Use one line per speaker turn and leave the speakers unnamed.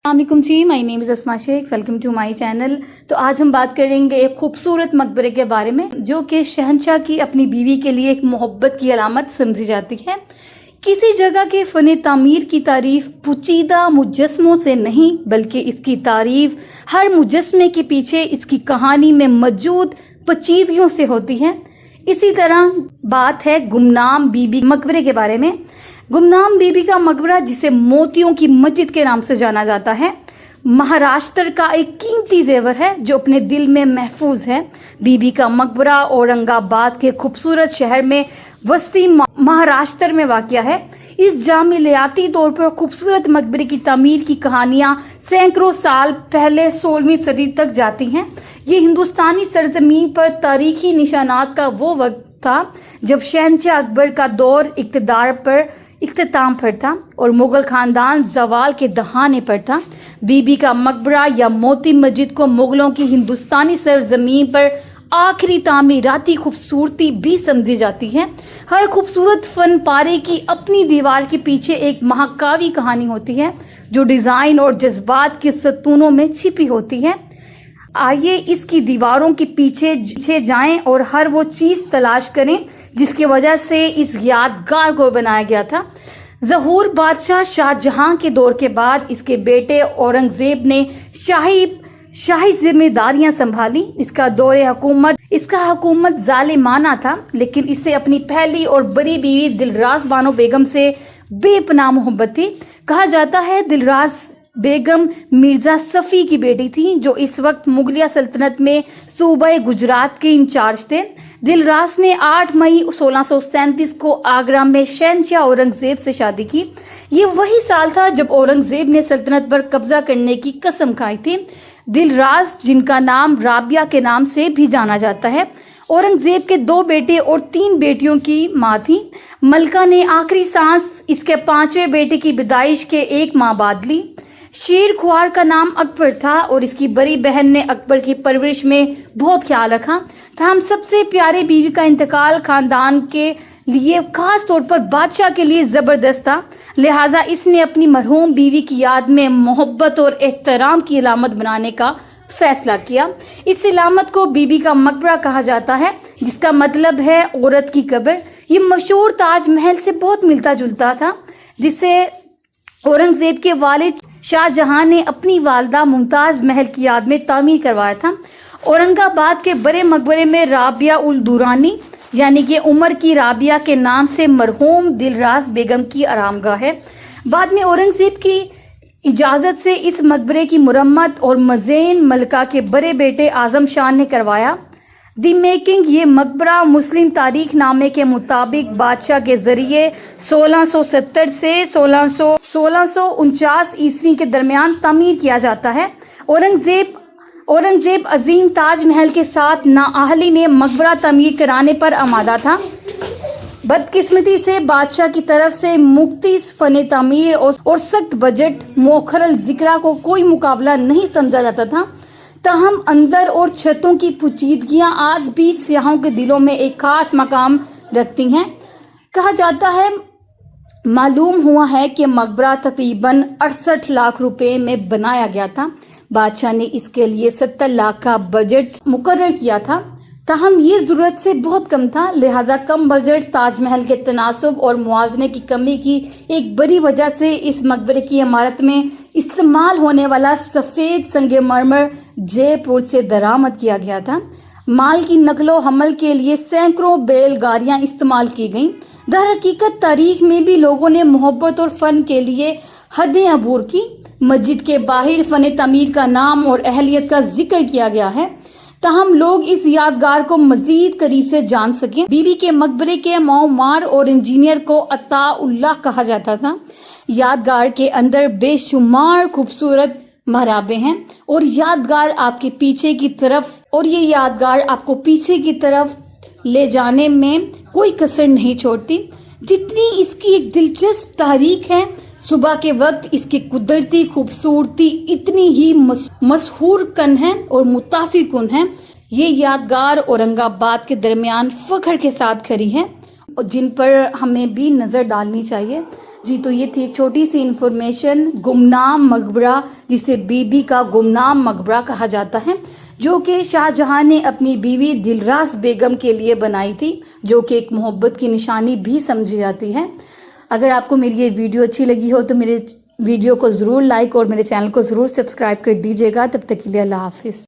السلام علیکم جی، مائی نیم از اسما شیخ، welcome to my channel. تو آج ہم بات کریں گے ایک خوبصورت مقبرے کے بارے میں جو کہ شہنشاہ کی اپنی بیوی کے لیے ایک محبت کی علامت سمجھی جاتی ہے۔ کسی جگہ کے فن تعمیر کی تعریف پوشیدہ مجسموں سے نہیں بلکہ اس کی تعریف ہر مجسمے کے پیچھے اس کی کہانی میں موجود پیچیدگیوں سے ہوتی ہے۔ اسی طرح بات ہے گمنام بی بی مقبرے کے بارے میں۔ گمنام بی بی کا مقبرہ، جسے موتیوں کی مسجد کے نام سے جانا جاتا ہے، مہاراشٹر کا ایک قیمتی زیور ہے جو اپنے دل میں محفوظ ہے۔ بی بی کا مقبرہ اورنگ آباد کے خوبصورت شہر میں وسطی مہاراشٹر میں واقع ہے۔ اس جامعیاتی طور پر خوبصورت مقبرے کی تعمیر کی کہانیاں سینکڑوں سال پہلے 16ویں صدی تک جاتی ہیں۔ یہ ہندوستانی سرزمین پر تاریخی نشانات کا وہ وقت تھا جب شہنشاہ اکبر کا دور اقتدار پر اختتام پر تھا اور مغل خاندان زوال کے دہانے پر تھا۔ بی بی کا مقبرہ یا موتی مسجد کو مغلوں کی ہندوستانی سرزمین پر آخری تعمیراتی خوبصورتی بھی سمجھی جاتی ہے۔ ہر خوبصورت فن پارے کی اپنی دیوار کے پیچھے ایک مہاکاوی کہانی ہوتی ہے جو ڈیزائن اور جذبات کے ستونوں میں چھپی ہوتی ہے۔ آئیے اس کی دیواروں کے پیچھے جائیں اور ہر وہ چیز تلاش کریں جس کی وجہ سے اس یادگار کو بنایا گیا تھا۔ ظہور بادشاہ شاہ جہاں کے دور کے بعد اس کے بیٹے اورنگ زیب نے شاہی ذمہ داریاں سنبھالی۔ اس کا حکومت ظالمانہ تھا، لیکن اسے اپنی پہلی اور بڑی بیوی دلراز بانو بیگم سے بے پناہ محبت تھی۔ کہا جاتا ہے دلراز بیگم مرزا صفی کی بیٹی تھی جو اس وقت مغلیہ سلطنت میں صوبہ گجرات کے انچارج تھے۔ دلراز نے 8 مئی 1637 کو آگرہ میں شہنشاہ اورنگ زیب سے شادی کی۔ یہ وہی سال تھا جب اورنگ زیب نے سلطنت پر قبضہ کرنے کی قسم کھائی تھی۔ دلراز، جن کا نام رابعہ کے نام سے بھی جانا جاتا ہے، اورنگ زیب کے 2 بیٹے اور 3 بیٹیوں کی ماں تھی۔ ملکہ نے آخری سانس اس کے 5ویں بیٹے کی پیدائش کے 1 ماہ بعد لی۔ شیر خوار کا نام اکبر تھا اور اس کی بڑی بہن نے اکبر کی پرورش میں بہت خیال رکھا۔ تاہم سب سے پیارے بیوی کا انتقال خاندان کے لیے، خاص طور پر بادشاہ کے لیے زبردست تھا، لہٰذا اس نے اپنی مرحوم بیوی کی یاد میں محبت اور احترام کی علامت بنانے کا فیصلہ کیا۔ اس علامت کو بی بی کا مقبرہ کہا جاتا ہے، جس کا مطلب ہے عورت کی قبر۔ یہ مشہور تاج محل سے بہت ملتا جلتا تھا جسے اورنگ زیب کے والد شاہ جہاں نے اپنی والدہ ممتاز محل کی یاد میں تعمیر کروایا تھا۔ اورنگ آباد کے بڑے مقبرے میں رابعہ الدورانی یعنی کہ عمر کی رابعہ کے نام سے مرحوم دلراز بیگم کی آرام گاہ ہے۔ بعد میں اورنگ زیب کی اجازت سے اس مقبرے کی مرمت اور مزین ملکہ کے بڑے بیٹے اعظم شاہ نے کروایا۔ دی میکنگ، یہ مقبرہ مسلم تاریخ نامے کے مطابق بادشاہ کے ذریعے 1670 سے 1649 عیسوی کے درمیان تعمیر کیا جاتا ہے۔ اورنگ زیب عظیم تاج محل کے ساتھ نااہلی میں مقبرہ تعمیر کرانے پر آمادہ تھا۔ بدقسمتی سے بادشاہ کی طرف سے مختص فن تعمیر اور سخت بجٹ مؤخر الذکر کو کوئی مقابلہ نہیں سمجھا جاتا تھا۔ تاہم اندر اور چھتوں کی پیچیدگیاں آج بھی سیاحوں کے دلوں میں ایک خاص مقام رکھتی ہیں۔ کہا جاتا ہے، معلوم ہوا ہے کہ مقبرہ تقریباً 68 لاکھ روپے میں بنایا گیا تھا۔ بادشاہ نے اس کے لیے 70 لاکھ کا بجٹ مقرر کیا تھا، تاہم یہ ضرورت سے بہت کم تھا، لہٰذا کم بجٹ تاج محل کے تناسب اور موازنے کی کمی کی ایک بڑی وجہ سے اس مقبرے کی عمارت میں استعمال ہونے والا سفید سنگ مرمر جے پور سے درآمد کیا گیا تھا۔ مال کی نقل و حمل کے لیے سینکڑوں بیل گاڑیاں استعمال کی گئیں۔ در حقیقت تاریخ میں بھی لوگوں نے محبت اور فن کے لیے حدیں عبور کی۔ مسجد کے باہر فن تعمیر کا نام اور اہلیت کا ذکر کیا گیا ہے تاہم لوگ اس یادگار کو مزید قریب سے جان سکیں۔ بی بی کے مقبرے کے معمار اور انجینئر کو عطا اللہ کہا جاتا تھا۔ یادگار کے اندر بے شمار خوبصورت محرابیں ہیں اور یہ یادگار آپ کو پیچھے کی طرف لے جانے میں کوئی کسر نہیں چھوڑتی۔ جتنی اس کی ایک دلچسپ تاریخ ہے، صبح کے وقت اس کی قدرتی خوبصورتی اتنی ہی مسحور کن ہے اور متاثر کن ہے۔ یہ یادگار اورنگ آباد کے درمیان فخر کے ساتھ کھڑی ہے، جن پر ہمیں بھی نظر ڈالنی چاہیے۔ جی تو یہ تھی ایک چھوٹی سی انفارمیشن گمنام مقبرہ، جسے بی بی کا گمنام مقبرہ کہا جاتا ہے، جو کہ شاہ جہاں نے اپنی بیوی دلراس بیگم کے لیے بنائی تھی، جو کہ ایک محبت کی نشانی بھی سمجھی جاتی ہے۔ اگر آپ کو میری یہ ویڈیو اچھی لگی ہو تو میرے ویڈیو کو ضرور لائک اور میرے چینل کو ضرور سبسکرائب کر دیجیے گا۔ تب تک کے لیے اللہ حافظ۔